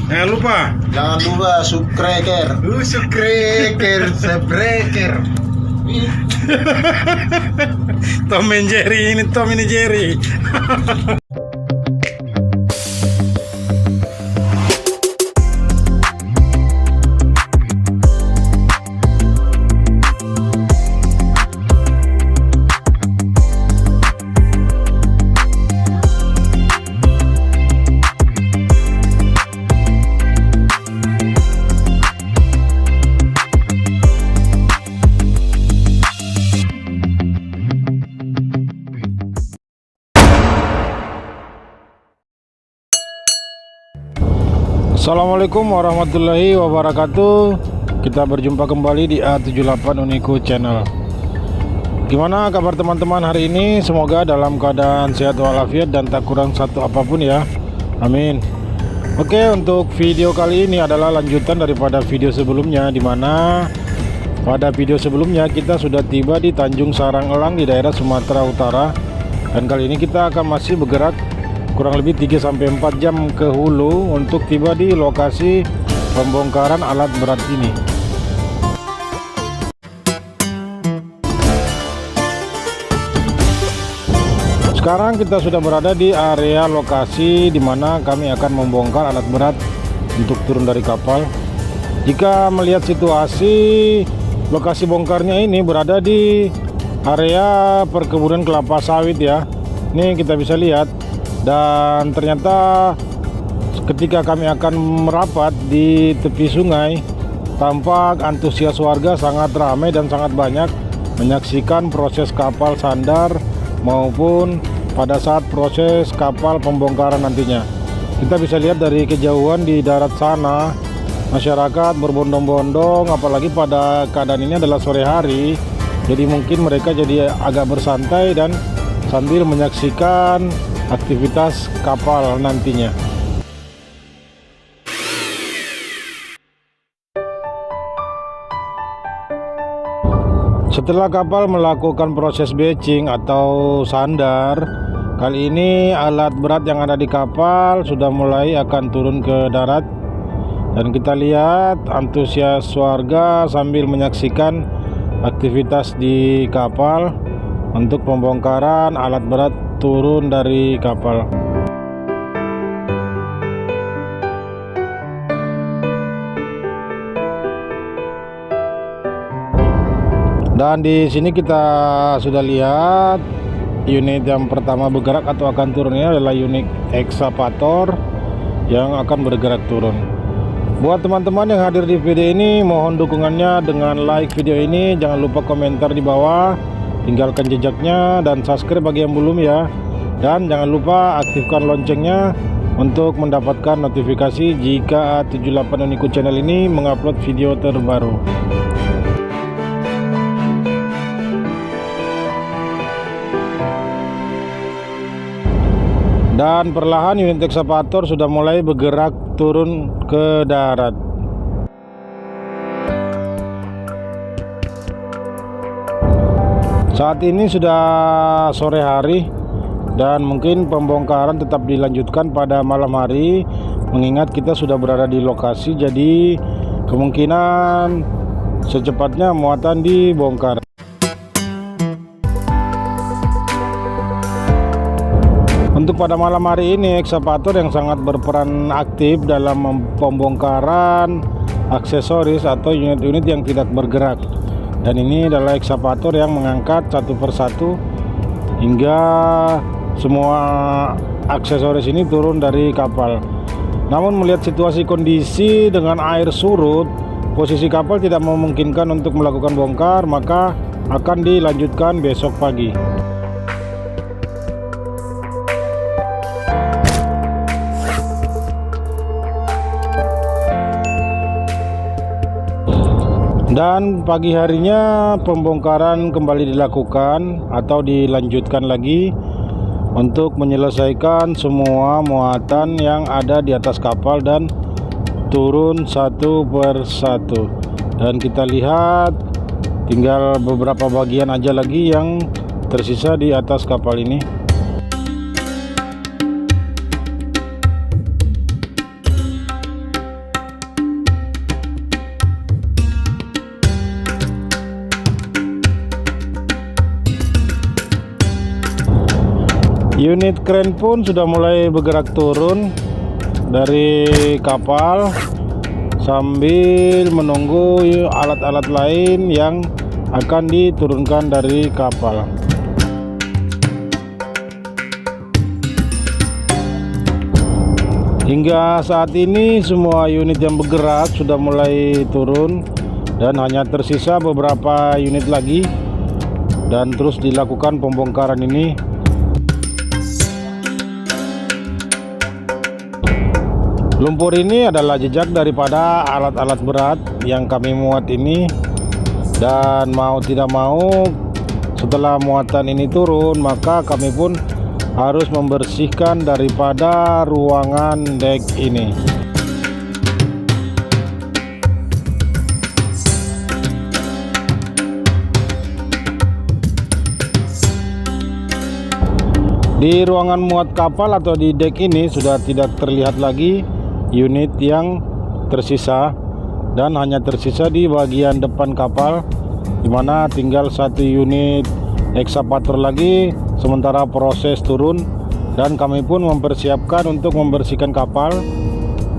Jangan lupa. Jangan lupa subscriber. Subscriber. Tom and Jerry, ini Tom ini Jerry. Assalamualaikum warahmatullahi wabarakatuh. Kita berjumpa kembali di A78 Uniku Channel. Gimana kabar teman-teman hari ini? Semoga dalam keadaan sehat walafiat dan tak kurang satu apapun ya. Amin. Oke, untuk video kali ini adalah lanjutan daripada video sebelumnya, dimana pada video sebelumnya kita sudah tiba di Tanjung Sarang Elang di daerah Sumatera Utara. Dan kali ini kita akan masih bergerak kurang lebih 3-4 jam ke hulu untuk tiba di lokasi pembongkaran alat berat ini. Sekarang kita sudah berada di area lokasi di mana kami akan membongkar alat berat untuk turun dari kapal. Jika melihat situasi, lokasi bongkarnya ini berada di area perkebunan kelapa sawit ya. Ini kita bisa lihat. Dan ternyata ketika kami akan merapat di tepi sungai, tampak antusias warga sangat ramai dan sangat banyak menyaksikan proses kapal sandar maupun pada saat proses kapal pembongkaran nantinya. Kita bisa lihat dari kejauhan di darat sana, masyarakat berbondong-bondong, apalagi pada keadaan ini adalah sore hari, jadi mungkin mereka jadi agak bersantai dan sambil menyaksikan aktivitas kapal nantinya. Setelah kapal melakukan proses batching atau sandar, kali ini alat berat yang ada di kapal sudah mulai akan turun ke darat. Dan kita lihat antusias warga sambil menyaksikan aktivitas di kapal untuk pembongkaran alat berat turun dari kapal. Dan di sini kita sudah lihat unit yang pertama bergerak atau akan turun ini adalah unit ekskavator yang akan bergerak turun. Buat teman-teman yang hadir di video ini, mohon dukungannya dengan like video ini, jangan lupa komentar di bawah, tinggalkan jejaknya dan subscribe bagi yang belum ya. Dan jangan lupa aktifkan loncengnya untuk mendapatkan notifikasi jika A78 Uniku Channel ini mengupload video terbaru. Dan perlahan unit ekskavator sudah mulai bergerak turun ke darat. Saat ini sudah sore hari dan mungkin pembongkaran tetap dilanjutkan pada malam hari, mengingat kita sudah berada di lokasi, jadi kemungkinan secepatnya muatan dibongkar. Untuk pada malam hari ini, ekskavator yang sangat berperan aktif dalam pembongkaran aksesoris atau unit-unit yang tidak bergerak. Dan ini adalah ekskavator yang mengangkat satu persatu hingga semua aksesoris ini turun dari kapal. Namun melihat situasi kondisi dengan air surut, posisi kapal tidak memungkinkan untuk melakukan bongkar, maka akan dilanjutkan besok pagi. Dan pagi harinya pembongkaran kembali dilakukan atau dilanjutkan lagi untuk menyelesaikan semua muatan yang ada di atas kapal dan turun satu persatu. Dan kita lihat tinggal beberapa bagian aja lagi yang tersisa di atas kapal ini. Unit kren pun sudah mulai bergerak turun dari kapal sambil menunggu alat-alat lain yang akan diturunkan dari kapal. Hingga saat ini semua unit yang bergerak sudah mulai turun dan hanya tersisa beberapa unit lagi, dan terus dilakukan pembongkaran ini. Lumpur ini adalah jejak daripada alat-alat berat yang kami muat ini, dan mau tidak mau setelah muatan ini turun maka kami pun harus membersihkan daripada ruangan dek ini. Di ruangan muat kapal atau di dek ini sudah tidak terlihat lagi unit yang tersisa, dan hanya tersisa di bagian depan kapal, dimana tinggal satu unit ekskavator lagi sementara proses turun, dan kami pun mempersiapkan untuk membersihkan kapal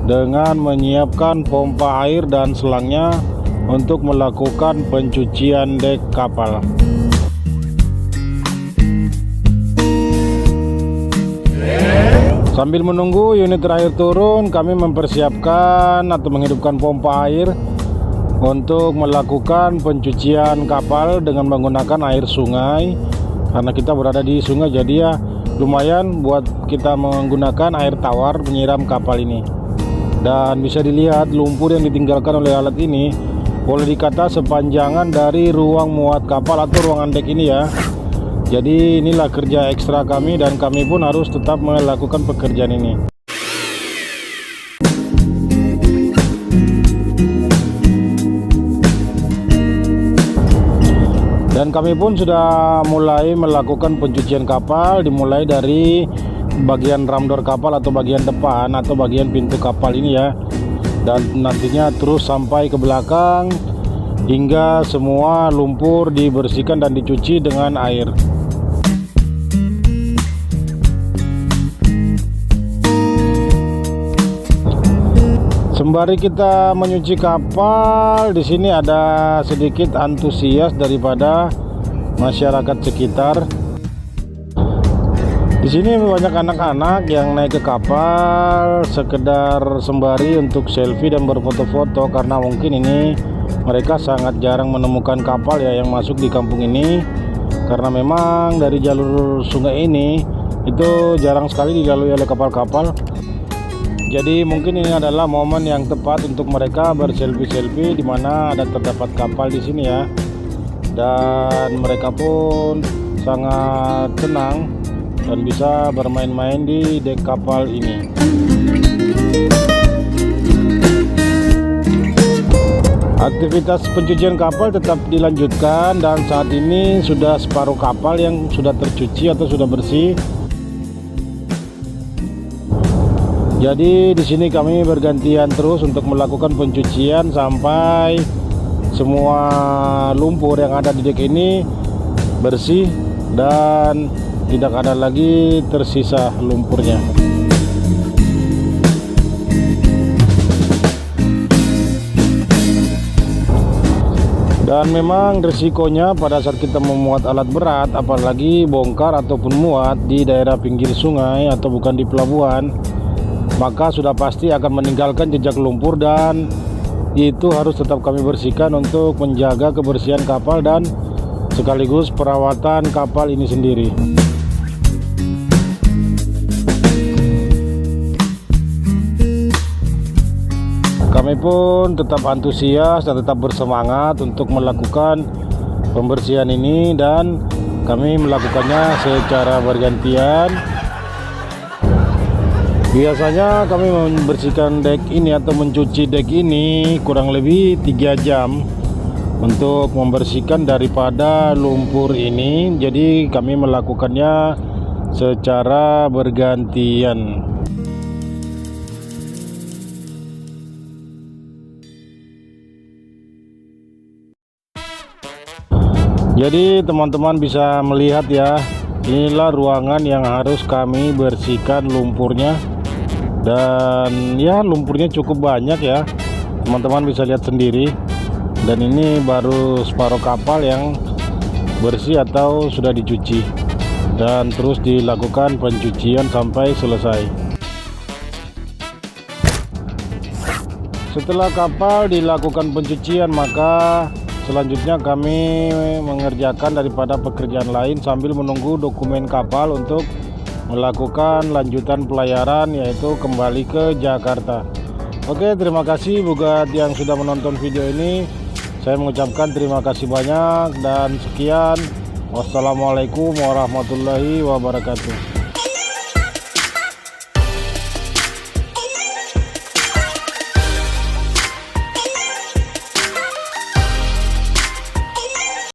dengan menyiapkan pompa air dan selangnya untuk melakukan pencucian dek kapal. Sambil menunggu unit terakhir turun, kami mempersiapkan atau menghidupkan pompa air untuk melakukan pencucian kapal dengan menggunakan air sungai. Karena kita berada di sungai, jadi ya lumayan buat kita menggunakan air tawar menyiram kapal ini. Dan bisa dilihat lumpur yang ditinggalkan oleh alat ini boleh dikata sepanjangan dari ruang muat kapal atau ruangan dek ini ya. Jadi inilah kerja ekstra kami, dan kami pun harus tetap melakukan pekerjaan ini. Dan kami pun sudah mulai melakukan pencucian kapal, dimulai dari bagian ramdor kapal atau bagian depan atau bagian pintu kapal ini ya, dan nantinya terus sampai ke belakang hingga semua lumpur dibersihkan dan dicuci dengan air. Sembari kita menyuci kapal, di sini ada sedikit antusias daripada masyarakat sekitar. Di sini banyak anak-anak yang naik ke kapal sekedar sembari untuk selfie dan berfoto-foto, karena mungkin ini mereka sangat jarang menemukan kapal ya yang masuk di kampung ini, karena memang dari jalur sungai ini itu jarang sekali dilalui oleh kapal-kapal. Jadi mungkin ini adalah momen yang tepat untuk mereka berselfie-selfie di mana ada terdapat kapal di sini ya. Dan mereka pun sangat senang dan bisa bermain-main di dek kapal ini. Aktivitas pencucian kapal tetap dilanjutkan, dan saat ini sudah separuh kapal yang sudah tercuci atau sudah bersih. Jadi di sini kami bergantian terus untuk melakukan pencucian sampai semua lumpur yang ada di dek ini bersih dan tidak ada lagi tersisa lumpurnya. Dan memang risikonya pada saat kita memuat alat berat, apalagi bongkar ataupun muat di daerah pinggir sungai atau bukan di pelabuhan, maka sudah pasti akan meninggalkan jejak lumpur, dan itu harus tetap kami bersihkan untuk menjaga kebersihan kapal dan sekaligus perawatan kapal ini sendiri. Kami pun tetap antusias dan tetap bersemangat untuk melakukan pembersihan ini, dan kami melakukannya secara bergantian. Biasanya kami membersihkan dek ini atau mencuci dek ini kurang lebih 3 jam untuk membersihkan daripada lumpur ini. Jadi kami melakukannya secara bergantian. Jadi teman-teman bisa melihat ya, Inilah ruangan yang harus kami bersihkan lumpurnya. Dan ya lumpurnya cukup banyak ya, teman-teman bisa lihat sendiri. Dan ini baru separuh kapal yang bersih atau sudah dicuci, dan terus dilakukan pencucian sampai selesai. Setelah kapal dilakukan pencucian, maka selanjutnya kami mengerjakan daripada pekerjaan lain sambil menunggu dokumen kapal untuk melakukan lanjutan pelayaran, yaitu kembali ke Jakarta. Oke, terima kasih buat yang sudah menonton video ini. Saya mengucapkan terima kasih banyak dan sekian. Wassalamualaikum warahmatullahi wabarakatuh.